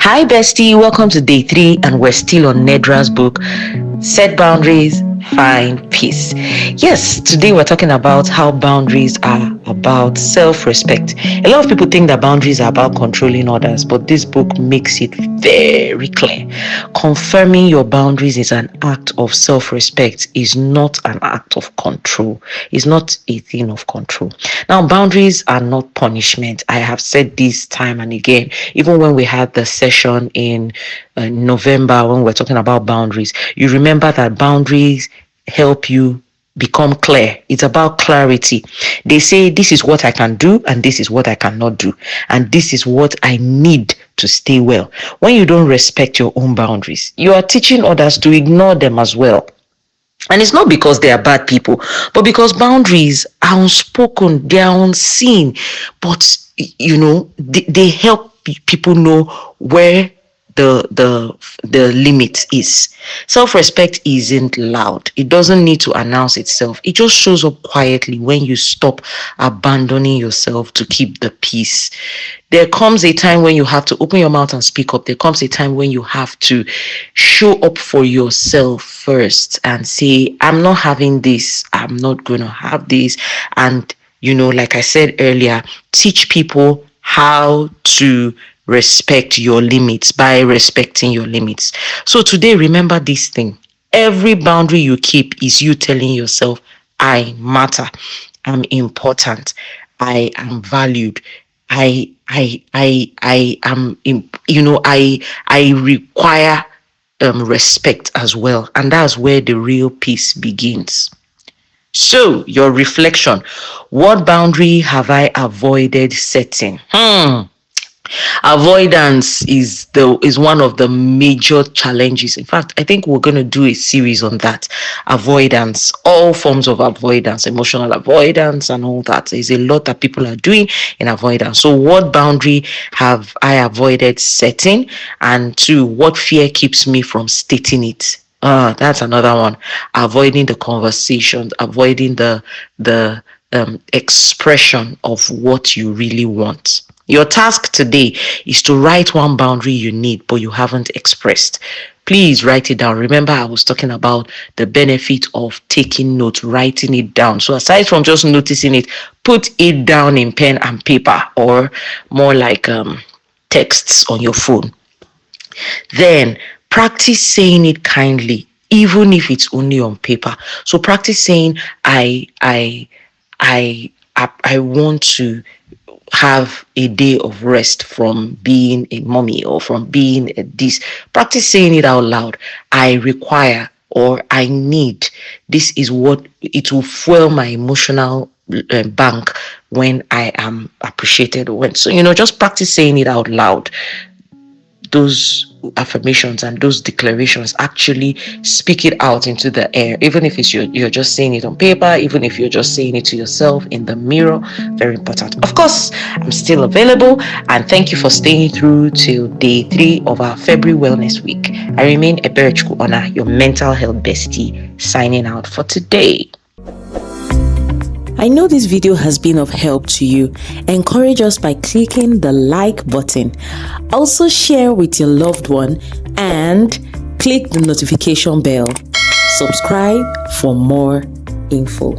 Hi, bestie. Welcome to day 3, and we're still on Nedra's book, Set Boundaries, Find Peace. Yes, today we're talking about how boundaries are about self-respect. A lot of people think that boundaries are about controlling others, but this book makes it very clear. Confirming your boundaries is an act of self-respect, is not an act of control. It's not a thing of control. Now, boundaries are not punishment. I have said this time and again, even when we had the session in November when we're talking about boundaries. You remember that boundaries help you become clear. It's about clarity. They say this is what I can do and this is what I cannot do, and this is what I need to stay well. When you don't respect your own boundaries, you are teaching others to ignore them as well. And it's not because they are bad people, but because boundaries are unspoken, they are unseen. But they help people know where the limit is. Self-respect isn't loud. It doesn't need to announce itself. It just shows up quietly when you stop abandoning yourself to keep the peace. There comes a time when you have to open your mouth and speak up. There comes a time when you have to show up for yourself first and say, I'm not having this. I'm not going to have this. And, like I said earlier, teach people how to respect your limits by respecting your limits. So today, remember this thing. Every boundary you keep is you telling yourself, I matter. I'm important. I am valued. I am, I require respect as well. And that's where the real peace begins. So your reflection, what boundary have I avoided setting? Avoidance is one of the major challenges. In fact, I think we're going to do a series on that. Avoidance, all forms of avoidance, emotional avoidance and all that. There's a lot that people are doing in avoidance. So what boundary have I avoided setting? And 2, what fear keeps me from stating it? That's another one. Avoiding the conversations, avoiding the expression of what you really want. Your task today is to write one boundary you need, but you haven't expressed. Please write it down. Remember, I was talking about the benefit of taking notes, writing it down. So aside from just noticing it, put it down in pen and paper, or more like texts on your phone. Then practice saying it kindly, even if it's only on paper. So practice saying, I want to have a day of rest from being a mommy or from being a this. Practice saying it out loud. I require or I need. This is what it will fuel my emotional bank when I am appreciated. Just practice saying it out loud. Those affirmations and those declarations, actually speak it out into the air, even if it's you're just saying it on paper, even if you're just saying it to yourself in the mirror. Very important. Of course, I'm still available, and thank you for staying through till day 3 of our February Wellness Week. I remain Eberechku Ona, your mental health bestie, signing out for today. I know this video has been of help to you. Encourage us by clicking the like button. Also share with your loved one and click the notification bell. Subscribe for more info.